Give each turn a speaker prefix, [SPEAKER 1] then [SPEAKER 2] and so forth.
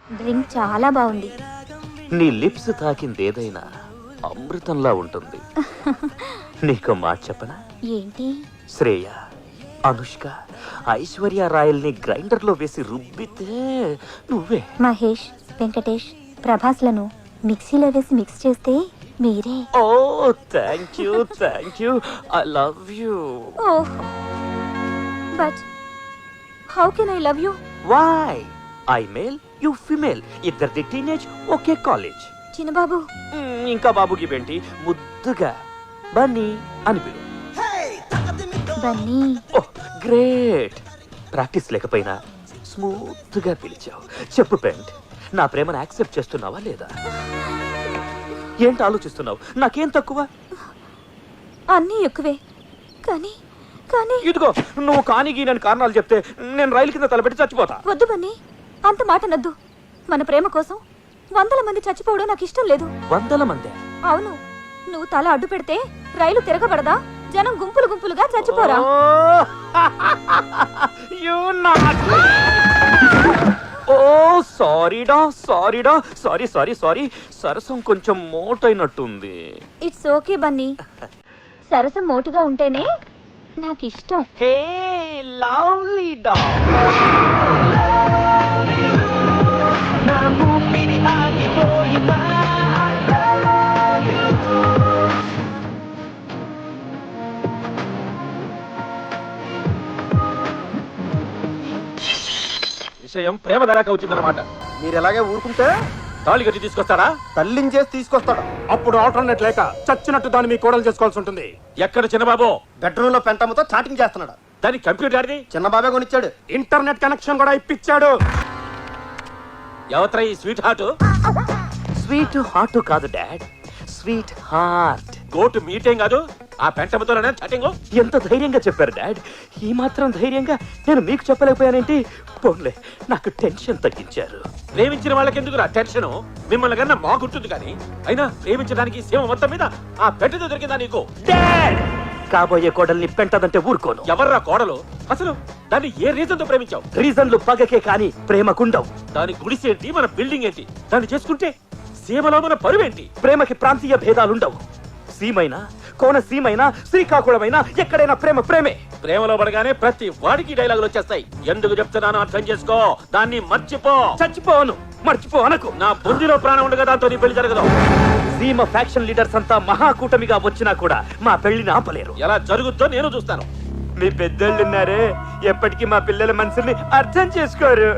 [SPEAKER 1] Drink చాలా బాగుంది.
[SPEAKER 2] నీ లిప్స్ తాకిందేదైనా అమృతంలా ఉంటుంది. నీకు మాట చెప్పనా?
[SPEAKER 1] ఏంటి?
[SPEAKER 2] శ్రేయ, అనుష్క, ఐశ్వర్య రాయల్ని గ్రైండర్ లో వేసి రుబ్బితే నువ్వే.
[SPEAKER 1] మహేష్, వెంకటేష్, ప్రభాస్లను మిక్సీలో వేసి మిక్స్ చేస్తే మీరే.
[SPEAKER 2] Oh thank you, thank you, I love you.
[SPEAKER 1] Oh, but how can I love you?
[SPEAKER 2] Why? I male, you female, ఇద్దరిది టీనేజ్, ఒకే కాలేజ్.
[SPEAKER 1] చిన్నబాబు,
[SPEAKER 2] ఇంకా బాబుకి బెంటి ముద్దుగా బన్నీ అని పిలు.
[SPEAKER 1] బన్నీ.
[SPEAKER 2] Oh great. ప్రాక్టీస్ లేకపోయినా స్మూత్ గా పిలిచావు. చెప్పు పెంట్, నా ప్రేమను యాక్సెప్ట్ చేస్తున్నావా లేదా? ఏంటి ఆలోచిస్తున్నావు? నాకేం తక్కువ?
[SPEAKER 1] అన్నీ ఎక్కువే, కానీ కానీ
[SPEAKER 2] ఇదిగో నువ్వు కానిగి నేను కారణాలు చెప్తే నేను రైలు కింద తలపెట్టి చచ్చిపోతా.
[SPEAKER 1] వద్దు బన్నీ, అంత మాట నద్దు. మన ప్రేమ కోసం 100 మంది చచ్చిపోవడం నాకు ఇష్టం లేదు.
[SPEAKER 2] 100 మంది?
[SPEAKER 1] అవును. నువ్వు తల అడ్డు పెడితే రైలు తిరగబడదా? జనం గుంపులు గుంపులుగా చచ్చిపోరా?
[SPEAKER 2] ఓ సారీడా, సారీడా, సారీ సారీ సారీ. సరసం కొంచెం మోటైనట్టుంది.
[SPEAKER 1] It's okay Bunny. సరసం మోటుగా ఉంటేనే నాకు ఇష్టం.
[SPEAKER 2] హే లవ్లీ డాగ్.
[SPEAKER 3] విషయం ప్రేమ ధరకు వచ్చిందన్నమాట.
[SPEAKER 4] మీరు ఎలాగే ఊరుకుంటే
[SPEAKER 3] తాళి కట్టి తీసుకొస్తాడా?
[SPEAKER 4] తల్లించేసి తీసుకొస్తాడు.
[SPEAKER 5] అప్పుడు ఆల్టర్నేట్ లేక చచ్చినట్టు దాన్ని మీ కోడలు చేసుకోవాల్సి ఉంటుంది.
[SPEAKER 3] ఎక్కడ చిన్నబాబు?
[SPEAKER 4] బెడ్రూమ్ లో పెంటమ్మతో చాటింగ్ చేస్తున్నాడు.
[SPEAKER 3] దాని కంప్యూటర్ ఆడిది
[SPEAKER 4] చిన్నబాబే కొనిచ్చాడు.
[SPEAKER 5] ఇంటర్నెట్ కనెక్షన్ కూడా ఇప్పించాడు.
[SPEAKER 3] ఎవత్రా ఈ స్వీట్ హార్ట్?
[SPEAKER 2] స్వీట్ హార్ట్ కాదు డాడ్, స్వీట్ హార్ట్.
[SPEAKER 3] గోటు మీటేం కాదు, ఆ పెంటమతోనే చాటింగ్.
[SPEAKER 2] ఎంత ధైర్యంగా చెప్పారు డాడ్. ఈ మాత్రం ధైర్యంగా నేను మీకు చెప్పలేకపోయానేంటి? పోన్లే, నాకు టెన్షన్ తగ్గించారు.
[SPEAKER 3] ప్రేమించిన వాళ్ళకి ఎందుకు రా టెన్షన్? మిమ్మల్ని కన్నా మాకుంటుంది కానీ అయినా ప్రేమించడానికి సీమ మొత్తం మీద ఆ పెంటతో దొరికిందా నీకు?
[SPEAKER 2] డాడ్, కాబోయే కోడల్ని పెంటదంటే ఊరుకోను.
[SPEAKER 3] ఎవర్రా కోడలు? అసలు దాన్ని ఏ రీజన్ తో ప్రేమించావు?
[SPEAKER 2] రీజన్లు పగకే కాని ప్రేమకుండవు.
[SPEAKER 3] దాని గుడిసేంటి, మన బిల్డింగ్ ఏంటి? దాన్ని చేసుకుంటే సీమలో మన పరువేంటి?
[SPEAKER 2] ప్రేమకి ప్రాంతీయ భేదాలుండవు. సీమైనా, కోనసీమైనా, శ్రీకాకుళమైనా ఎక్కడైనా ప్రేమ ప్రేమే.
[SPEAKER 3] ప్రేమలో పడగానే ప్రతి వాడికి డైలాగులు వచ్చేస్తాయి. ఎందుకు చెప్తున్నానో అర్థం చేసుకో. దాన్ని మర్చిపో.
[SPEAKER 2] చచ్చిపోను, మర్చిపో అనకు.
[SPEAKER 3] నా బుద్ధిలో ప్రాణం ఉండగా దాంతో నీ పెళ్లి జరగదు.
[SPEAKER 2] సీమ ఫ్యాక్షన్ లీడర్స్ అంతా మహాకూటమిగా వచ్చినా కూడా మా పెళ్లిని ఆపలేరు.
[SPEAKER 3] ఎలా జరుగుద్దో నేను చూస్తాను.
[SPEAKER 2] మీ పెద్దోళ్ళున్నారే, ఎప్పటికీ మా పిల్లల మనసుల్ని అర్థం చేసుకోరు.